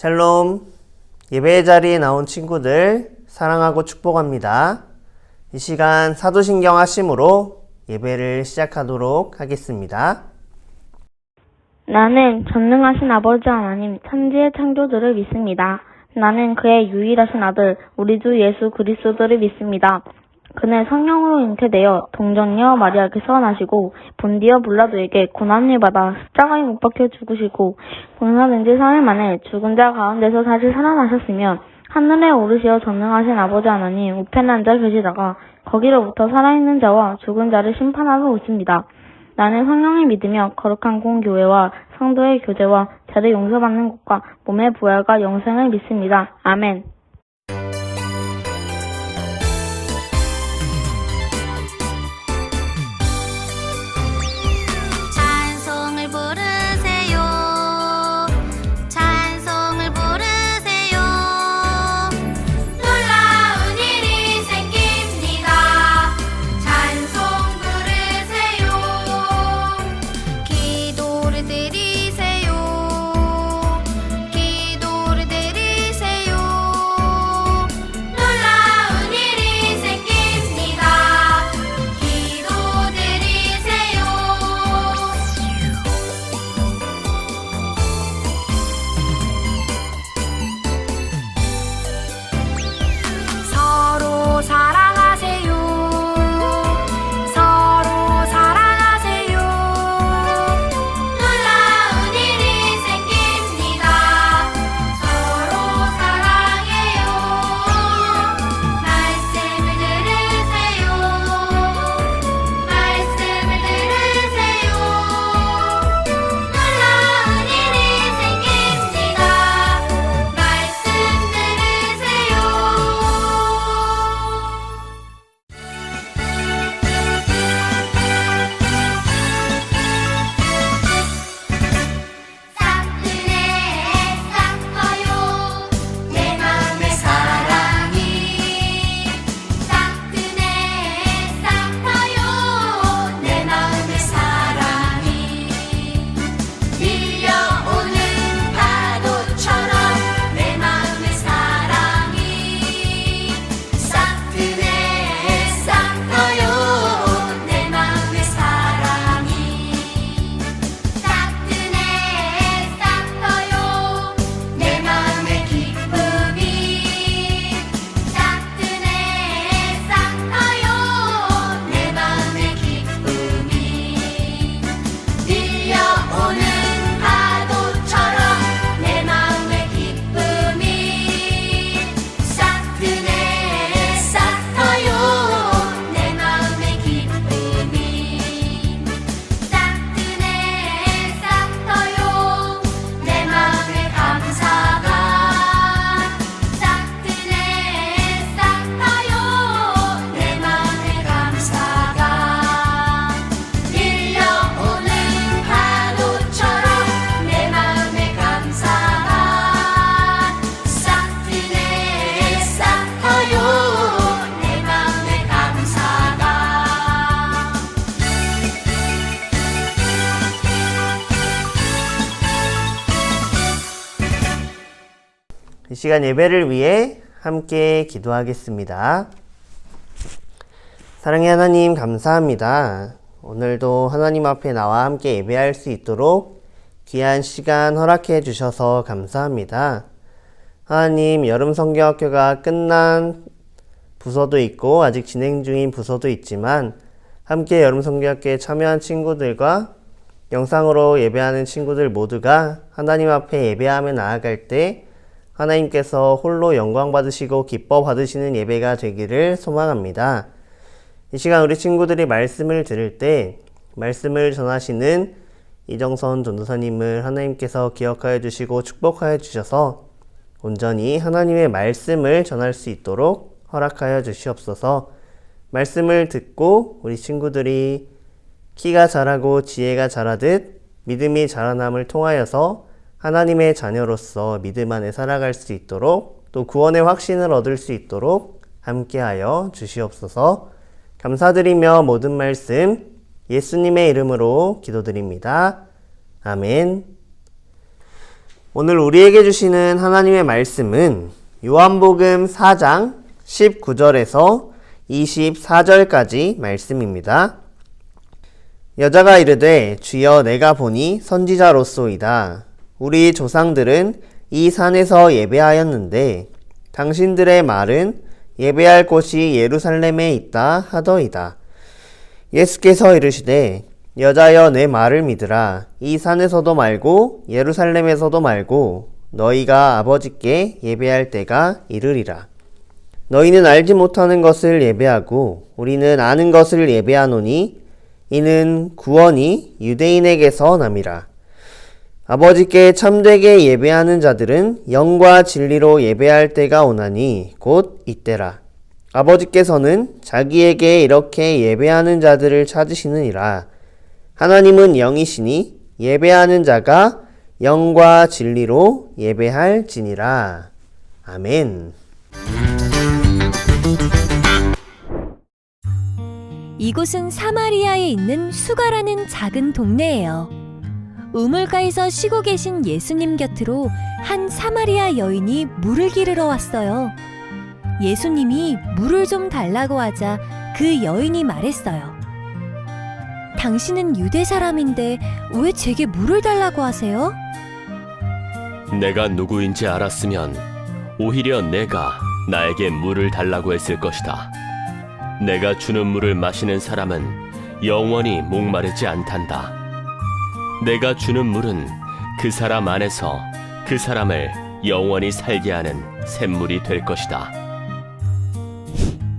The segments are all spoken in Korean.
샬롬, 예배의 자리에 나온 친구들 사랑하고 축복합니다. 이 시간 사도신경 하심으로 예배를 시작하도록 하겠습니다. 나는 전능하신 아버지 하나님 천지의 창조주를 믿습니다. 나는 그의 유일하신 아들 우리 주 예수 그리스도를 믿습니다. 그는 성령으로 잉태되어 동정녀 마리아께서 나시고 본디어 빌라도에게 고난을 받아 십자가에 못 박혀 죽으시고 봉사된 지 3일 만에 죽은 자 가운데서 다시 살아나셨으며 하늘에 오르시어 전능하신 아버지 하나님 우편에 앉아 계시다가 거기로부터 살아있는 자와 죽은 자를 심판하러 오십니다. 나는 성령을 믿으며 거룩한 공교회와 성도의 교제와 죄를 용서받는 것과 몸의 부활과 영생을 믿습니다. 아멘. 이 시간 예배를 위해 함께 기도하겠습니다. 사랑의 하나님 감사합니다. 오늘도 하나님 앞에 나와 함께 예배할 수 있도록 귀한 시간 허락해 주셔서 감사합니다. 하나님, 여름 성경학교가 끝난 부서도 있고 아직 진행 중인 부서도 있지만 함께 여름 성경학교에 참여한 친구들과 영상으로 예배하는 친구들 모두가 하나님 앞에 예배하며 나아갈 때 하나님께서 홀로 영광 받으시고 기뻐 받으시는 예배가 되기를 소망합니다. 이 시간 우리 친구들이 말씀을 들을 때 말씀을 전하시는 이정선 전도사님을 하나님께서 기억하여 주시고 축복하여 주셔서 온전히 하나님의 말씀을 전할 수 있도록 허락하여 주시옵소서. 말씀을 듣고 우리 친구들이 키가 자라고 지혜가 자라듯 믿음이 자라남을 통하여서 하나님의 자녀로서 믿음 안에 살아갈 수 있도록 또 구원의 확신을 얻을 수 있도록 함께하여 주시옵소서. 감사드리며 모든 말씀 예수님의 이름으로 기도드립니다. 아멘. 오늘 우리에게 주시는 하나님의 말씀은 요한복음 4장 19절에서 24절까지 말씀입니다. 여자가 이르되 주여 내가 보니 선지자로소이다. 우리 조상들은 이 산에서 예배하였는데 당신들의 말은 예배할 곳이 예루살렘에 있다 하더이다. 예수께서 이르시되 여자여 내 말을 믿으라. 이 산에서도 말고 예루살렘에서도 말고 너희가 아버지께 예배할 때가 이르리라. 너희는 알지 못하는 것을 예배하고 우리는 아는 것을 예배하노니 이는 구원이 유대인에게서 남이라. 아버지께 참되게 예배하는 자들은 영과 진리로 예배할 때가 오나니 곧 이때라. 아버지께서는 자기에게 이렇게 예배하는 자들을 찾으시느니라. 하나님은 영이시니 예배하는 자가 영과 진리로 예배할지니라. 아멘. 이곳은 사마리아에 있는 수가라는 작은 동네예요. 우물가에서 쉬고 계신 예수님 곁으로 한 사마리아 여인이 물을 기르러 왔어요. 예수님이 물을 좀 달라고 하자 그 여인이 말했어요. 당신은 유대 사람인데 왜 제게 물을 달라고 하세요? 내가 누구인지 알았으면 오히려 내가 나에게 물을 달라고 했을 것이다. 내가 주는 물을 마시는 사람은 영원히 목마르지 않단다. 내가 주는 물은 그 사람 안에서 그 사람을 영원히 살게 하는 샘물이 될 것이다.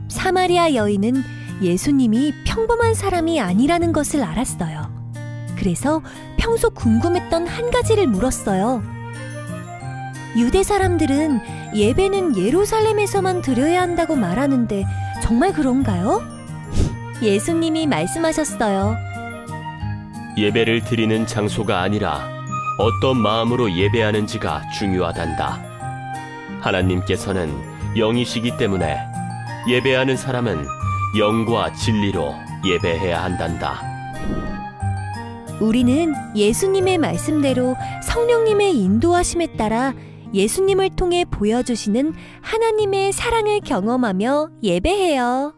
사마리아 여인은 예수님이 평범한 사람이 아니라는 것을 알았어요. 그래서 평소 궁금했던 한 가지를 물었어요. 유대 사람들은 예배는 예루살렘에서만 드려야 한다고 말하는데 정말 그런가요? 예수님이 말씀하셨어요. 예배를 드리는 장소가 아니라 어떤 마음으로 예배하는지가 중요하단다. 하나님께서는 영이시기 때문에 예배하는 사람은 영과 진리로 예배해야 한단다. 우리는 예수님의 말씀대로 성령님의 인도하심에 따라 예수님을 통해 보여주시는 하나님의 사랑을 경험하며 예배해요.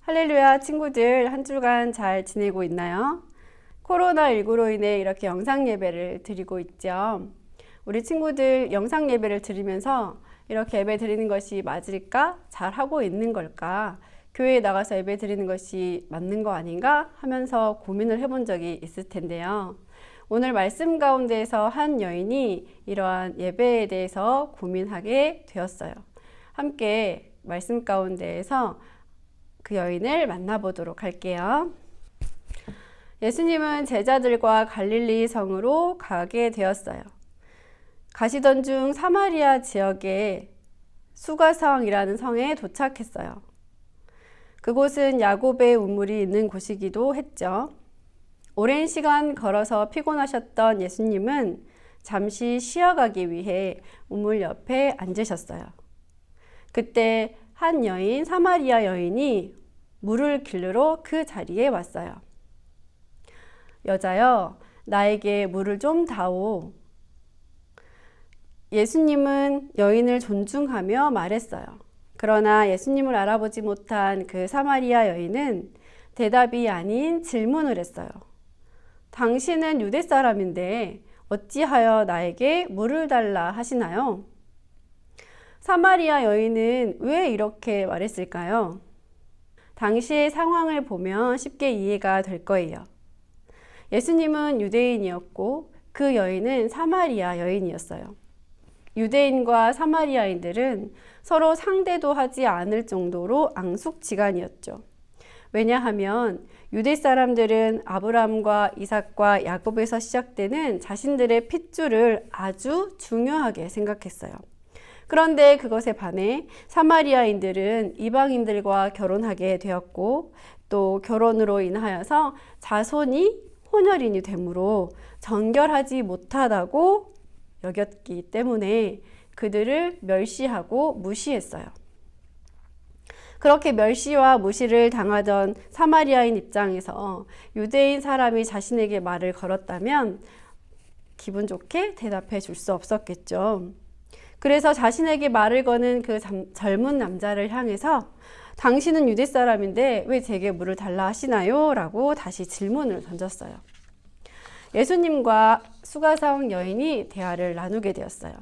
할렐루야 친구들, 한 주간 잘 지내고 있나요? 코로나19로 인해 이렇게 영상 예배를 드리고 있죠. 우리 친구들 영상 예배를 드리면서 이렇게 예배 드리는 것이 맞을까? 잘 하고 있는 걸까? 교회에 나가서 예배 드리는 것이 맞는 거 아닌가? 하면서 고민을 해본 적이 있을 텐데요. 오늘 말씀 가운데에서 한 여인이 이러한 예배에 대해서 고민하게 되었어요. 함께 말씀 가운데에서 그 여인을 만나보도록 할게요. 예수님은 제자들과 갈릴리 성으로 가게 되었어요. 가시던 중 사마리아 지역의 수가성이라는 성에 도착했어요. 그곳은 야곱의 우물이 있는 곳이기도 했죠. 오랜 시간 걸어서 피곤하셨던 예수님은 잠시 쉬어가기 위해 우물 옆에 앉으셨어요. 그때 한 여인, 사마리아 여인이 물을 기르러 그 자리에 왔어요. 여자여, 나에게 물을 좀 다오. 예수님은 여인을 존중하며 말했어요. 그러나 예수님을 알아보지 못한 그 사마리아 여인은 대답이 아닌 질문을 했어요. 당신은 유대 사람인데 어찌하여 나에게 물을 달라 하시나요? 사마리아 여인은 왜 이렇게 말했을까요? 당시의 상황을 보면 쉽게 이해가 될 거예요. 예수님은 유대인이었고 그 여인은 사마리아 여인이었어요. 유대인과 사마리아인들은 서로 상대도 하지 않을 정도로 앙숙지간이었죠. 왜냐하면 유대 사람들은 아브라함과 이삭과 야곱에서 시작되는 자신들의 핏줄을 아주 중요하게 생각했어요. 그런데 그것에 반해 사마리아인들은 이방인들과 결혼하게 되었고 또 결혼으로 인하여서 자손이 혼혈인이 되므로 정결하지 못하다고 여겼기 때문에 그들을 멸시하고 무시했어요. 그렇게 멸시와 무시를 당하던 사마리아인 입장에서 유대인 사람이 자신에게 말을 걸었다면 기분 좋게 대답해 줄 수 없었겠죠. 그래서 자신에게 말을 거는 그 젊은 남자를 향해서 당신은 유대 사람인데 왜 제게 물을 달라 하시나요? 라고 다시 질문을 던졌어요. 예수님과 수가성 여인이 대화를 나누게 되었어요.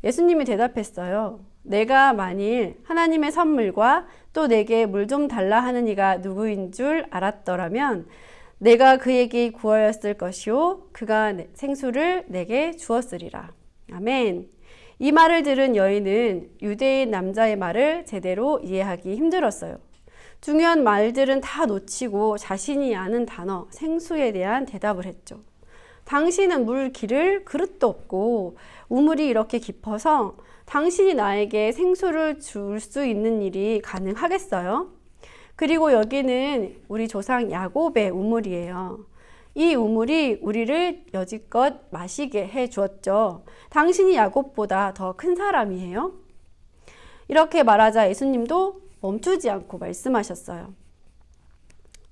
예수님이 대답했어요. 내가 만일 하나님의 선물과 또 내게 물 좀 달라 하는 이가 누구인 줄 알았더라면 내가 그에게 구하였을 것이요 그가 생수를 내게 주었으리라. 아멘. 이 말을 들은 여인은 유대인 남자의 말을 제대로 이해하기 힘들었어요. 중요한 말들은 다 놓치고 자신이 아는 단어, 생수에 대한 대답을 했죠. 당신은 물 기를 그릇도 없고 우물이 이렇게 깊어서 당신이 나에게 생수를 줄 수 있는 일이 가능하겠어요? 그리고 여기는 우리 조상 야곱의 우물이에요. 이 우물이 우리를 여지껏 마시게 해 주었죠. 당신이 야곱보다 더 큰 사람이에요? 이렇게 말하자 예수님도 멈추지 않고 말씀하셨어요.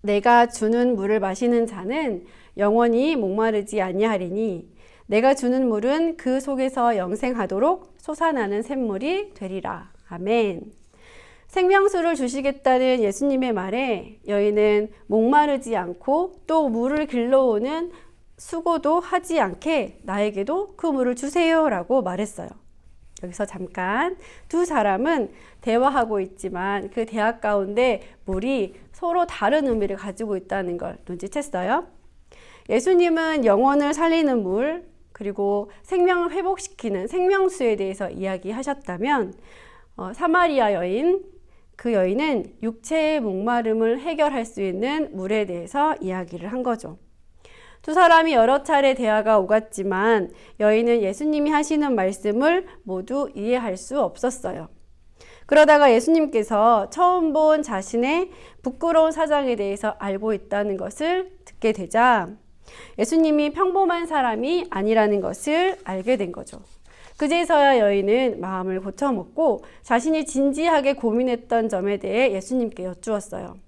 내가 주는 물을 마시는 자는 영원히 목마르지 아니하리니 내가 주는 물은 그 속에서 영생하도록 솟아나는 샘물이 되리라. 아멘. 생명수를 주시겠다는 예수님의 말에 여인은 목마르지 않고 또 물을 길러오는 수고도 하지 않게 나에게도 그 물을 주세요 라고 말했어요. 여기서 잠깐 두 사람은 대화하고 있지만 그 대화 가운데 물이 서로 다른 의미를 가지고 있다는 걸 눈치챘어요. 예수님은 영혼을 살리는 물 그리고 생명을 회복시키는 생명수에 대해서 이야기하셨다면 사마리아 여인 그 여인은 육체의 목마름을 해결할 수 있는 물에 대해서 이야기를 한 거죠. 두 사람이 여러 차례 대화가 오갔지만 여인은 예수님이 하시는 말씀을 모두 이해할 수 없었어요. 그러다가 예수님께서 처음 본 자신의 부끄러운 사정에 대해서 알고 있다는 것을 듣게 되자 예수님이 평범한 사람이 아니라는 것을 알게 된 거죠. 그제서야 여인은 마음을 고쳐먹고 자신이 진지하게 고민했던 점에 대해 예수님께 여쭈었어요.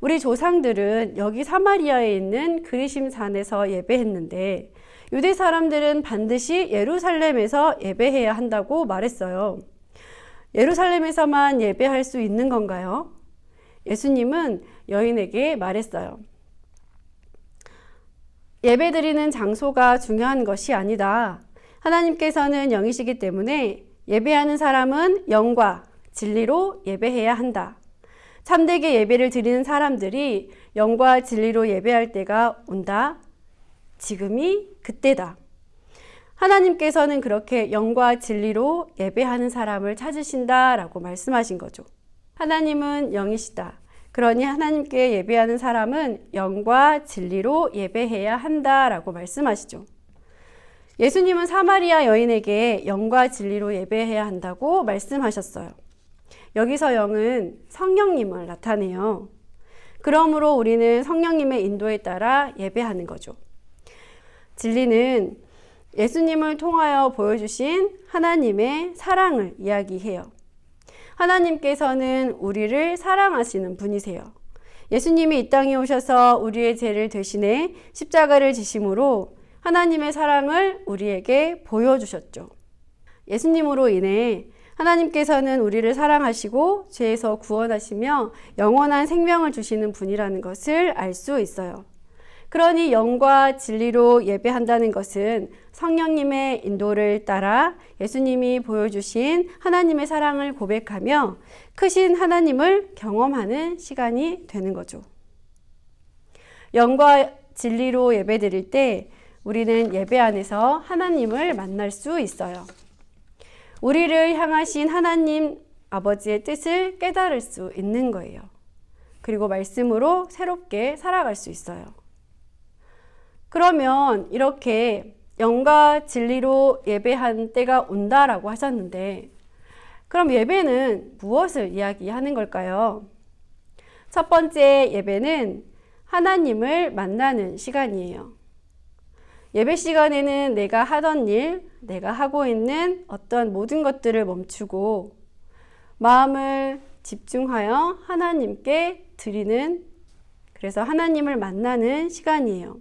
우리 조상들은 여기 사마리아에 있는 그리심 산에서 예배했는데 유대 사람들은 반드시 예루살렘에서 예배해야 한다고 말했어요. 예루살렘에서만 예배할 수 있는 건가요? 예수님은 여인에게 말했어요. 예배드리는 장소가 중요한 것이 아니다. 하나님께서는 영이시기 때문에 예배하는 사람은 영과 진리로 예배해야 한다. 참되게 예배를 드리는 사람들이 영과 진리로 예배할 때가 온다. 지금이 그때다. 하나님께서는 그렇게 영과 진리로 예배하는 사람을 찾으신다라고 말씀하신 거죠. 하나님은 영이시다. 그러니 하나님께 예배하는 사람은 영과 진리로 예배해야 한다라고 말씀하시죠. 예수님은 사마리아 여인에게 영과 진리로 예배해야 한다고 말씀하셨어요. 여기서 영은 성령님을 나타내요. 그러므로 우리는 성령님의 인도에 따라 예배하는 거죠. 진리는 예수님을 통하여 보여주신 하나님의 사랑을 이야기해요. 하나님께서는 우리를 사랑하시는 분이세요. 예수님이 이 땅에 오셔서 우리의 죄를 대신해 십자가를 지심으로 하나님의 사랑을 우리에게 보여주셨죠. 예수님으로 인해 하나님께서는 우리를 사랑하시고 죄에서 구원하시며 영원한 생명을 주시는 분이라는 것을 알 수 있어요. 그러니 영과 진리로 예배한다는 것은 성령님의 인도를 따라 예수님이 보여주신 하나님의 사랑을 고백하며 크신 하나님을 경험하는 시간이 되는 거죠. 영과 진리로 예배드릴 때 우리는 예배 안에서 하나님을 만날 수 있어요. 우리를 향하신 하나님 아버지의 뜻을 깨달을 수 있는 거예요. 그리고 말씀으로 새롭게 살아갈 수 있어요. 그러면 이렇게 영과 진리로 예배한 때가 온다라고 하셨는데 그럼 예배는 무엇을 이야기하는 걸까요? 첫 번째 예배는 하나님을 만나는 시간이에요. 예배 시간에는 내가 하던 일, 내가 하고 있는 어떤 모든 것들을 멈추고 마음을 집중하여 하나님께 드리는, 그래서 하나님을 만나는 시간이에요.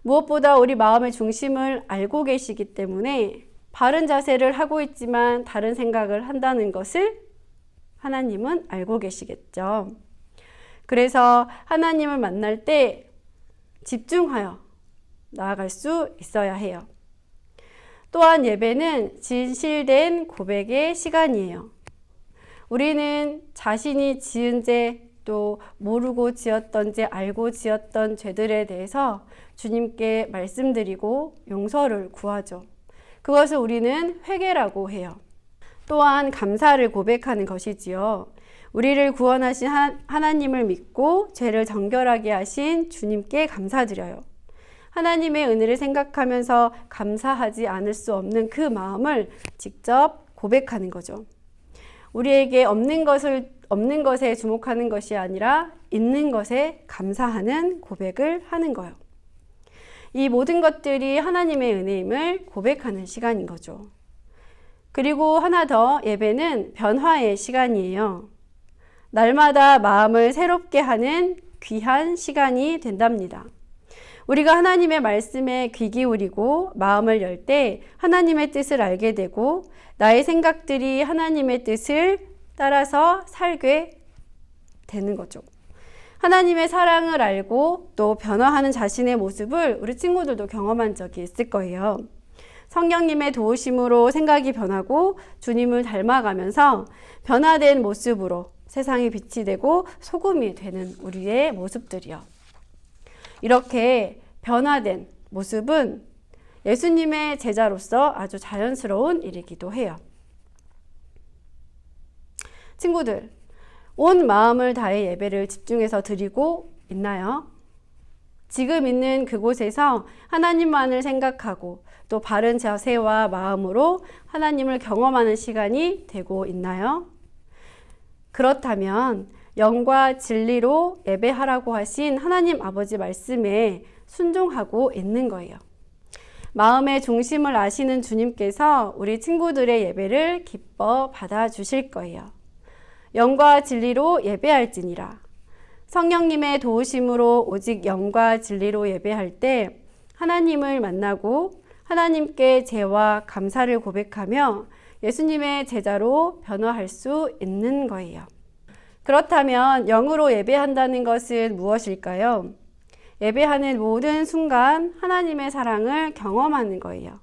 무엇보다 우리 마음의 중심을 알고 계시기 때문에 바른 자세를 하고 있지만 다른 생각을 한다는 것을 하나님은 알고 계시겠죠. 그래서 하나님을 만날 때 집중하여 나아갈 수 있어야 해요. 또한 예배는 진실된 고백의 시간이에요. 우리는 자신이 지은 죄, 또 모르고 지었던 죄, 알고 지었던 죄들에 대해서 주님께 말씀드리고 용서를 구하죠. 그것을 우리는 회개라고 해요. 또한 감사를 고백하는 것이지요. 우리를 구원하신 하나님을 믿고 죄를 정결하게 하신 주님께 감사드려요. 하나님의 은혜를 생각하면서 감사하지 않을 수 없는 그 마음을 직접 고백하는 거죠. 우리에게 없는 것에 주목하는 것이 아니라 있는 것에 감사하는 고백을 하는 거예요. 이 모든 것들이 하나님의 은혜임을 고백하는 시간인 거죠. 그리고 하나 더, 예배는 변화의 시간이에요. 날마다 마음을 새롭게 하는 귀한 시간이 된답니다. 우리가 하나님의 말씀에 귀 기울이고 마음을 열 때 하나님의 뜻을 알게 되고 나의 생각들이 하나님의 뜻을 따라서 살게 되는 거죠. 하나님의 사랑을 알고 또 변화하는 자신의 모습을 우리 친구들도 경험한 적이 있을 거예요. 성령님의 도우심으로 생각이 변하고 주님을 닮아가면서 변화된 모습으로 세상에 빛이 되고 소금이 되는 우리의 모습들이요. 이렇게 변화된 모습은 예수님의 제자로서 아주 자연스러운 일이기도 해요. 친구들, 온 마음을 다해 예배를 집중해서 드리고 있나요? 지금 있는 그곳에서 하나님만을 생각하고 또 바른 자세와 마음으로 하나님을 경험하는 시간이 되고 있나요? 그렇다면 영과 진리로 예배하라고 하신 하나님 아버지 말씀에 순종하고 있는 거예요. 마음의 중심을 아시는 주님께서 우리 친구들의 예배를 기뻐 받아주실 거예요. 영과 진리로 예배할지니라. 성령님의 도우심으로 오직 영과 진리로 예배할 때 하나님을 만나고 하나님께 죄와 감사를 고백하며 예수님의 제자로 변화할 수 있는 거예요. 그렇다면 영으로 예배한다는 것은 무엇일까요? 예배하는 모든 순간 하나님의 사랑을 경험하는 거예요.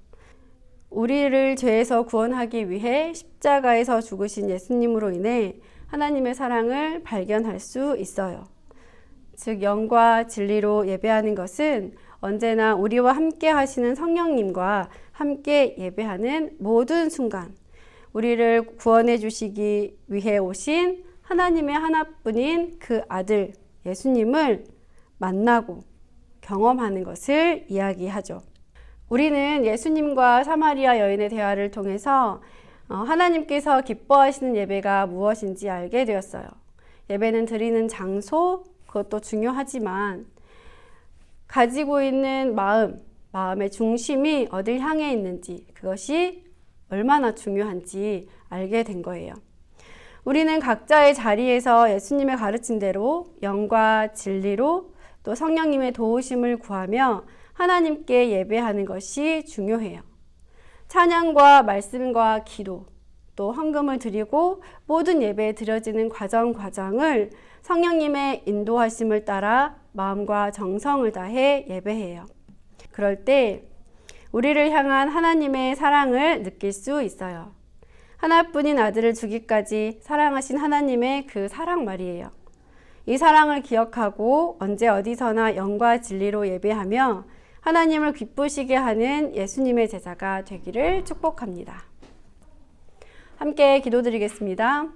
우리를 죄에서 구원하기 위해 십자가에서 죽으신 예수님으로 인해 하나님의 사랑을 발견할 수 있어요. 즉 영과 진리로 예배하는 것은 언제나 우리와 함께 하시는 성령님과 함께 예배하는 모든 순간 우리를 구원해 주시기 위해 오신 하나님의 하나뿐인 그 아들 예수님을 만나고 경험하는 것을 이야기하죠. 우리는 예수님과 사마리아 여인의 대화를 통해서 하나님께서 기뻐하시는 예배가 무엇인지 알게 되었어요. 예배는 드리는 장소, 그것도 중요하지만 가지고 있는 마음의 중심이 어딜 향해 있는지 그것이 얼마나 중요한지 알게 된 거예요. 우리는 각자의 자리에서 예수님의 가르친 대로 영과 진리로 또 성령님의 도우심을 구하며 하나님께 예배하는 것이 중요해요. 찬양과 말씀과 기도, 또 헌금을 드리고 모든 예배에 드려지는 과정을 성령님의 인도하심을 따라 마음과 정성을 다해 예배해요. 그럴 때 우리를 향한 하나님의 사랑을 느낄 수 있어요. 하나뿐인 아들을 주기까지 사랑하신 하나님의 그 사랑 말이에요. 이 사랑을 기억하고 언제 어디서나 영과 진리로 예배하며 하나님을 기쁘시게 하는 예수님의 제자가 되기를 축복합니다. 함께 기도드리겠습니다.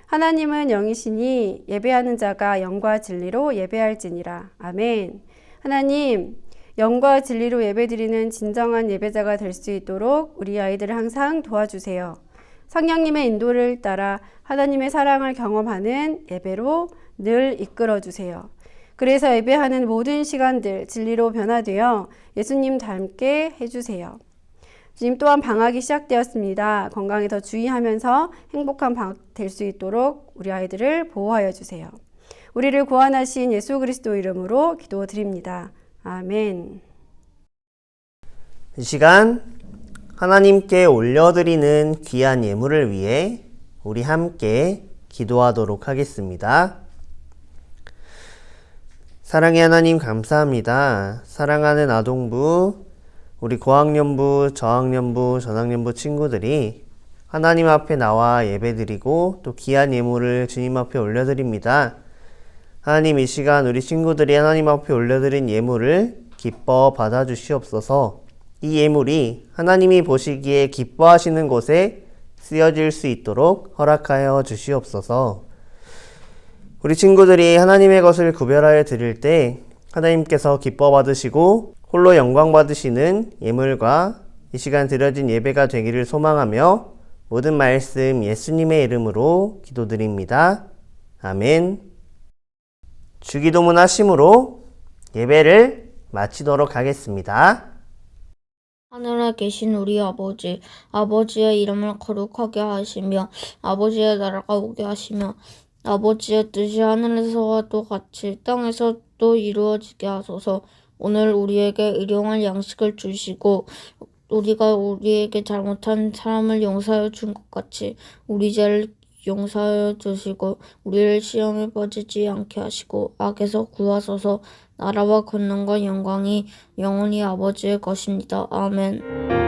하나님은 영이시니 예배하는 자가 영과 진리로 예배할지니라. 아멘. 하나님, 영과 진리로 예배드리는 진정한 예배자가 될 수 있도록 우리 아이들을 항상 도와주세요. 성령님의 인도를 따라 하나님의 사랑을 경험하는 예배로 늘 이끌어주세요. 그래서 예배하는 모든 시간들 진리로 변화되어 예수님 닮게 해주세요. 주님, 또한 방학이 시작되었습니다. 건강에 더 주의하면서 행복한 방학 될 수 있도록 우리 아이들을 보호하여 주세요. 우리를 구원하신 예수 그리스도 이름으로 기도드립니다. 아멘. 이 시간 하나님께 올려드리는 귀한 예물을 위해 우리 함께 기도하도록 하겠습니다. 사랑의 하나님 감사합니다. 사랑하는 아동부, 우리 고학년부, 저학년부, 전학년부 친구들이 하나님 앞에 나와 예배드리고 또 귀한 예물을 주님 앞에 올려드립니다. 하나님, 이 시간 우리 친구들이 하나님 앞에 올려드린 예물을 기뻐 받아주시옵소서. 이 예물이 하나님이 보시기에 기뻐하시는 곳에 쓰여질 수 있도록 허락하여 주시옵소서. 우리 친구들이 하나님의 것을 구별하여 드릴 때 하나님께서 기뻐 받으시고 홀로 영광 받으시는 예물과 이 시간 드려진 예배가 되기를 소망하며 모든 말씀 예수님의 이름으로 기도드립니다. 아멘. 주기도문 하심으로 예배를 마치도록 하겠습니다. 하늘에 계신 우리 아버지, 아버지의 이름을 거룩하게 하시며 아버지의 나라가 오게 하시며 아버지의 뜻이 하늘에서와도 같이 땅에서도 이루어지게 하소서. 오늘 우리에게 일용할 양식을 주시고 우리가 우리에게 잘못한 사람을 용서하여 준 것 같이 우리 죄를 용서하여 주시고 우리를 시험에 빠지지 않게 하시고 악에서 구하소서. 나라와 권능과 영광이 영원히 아버지의 것입니다. 아멘.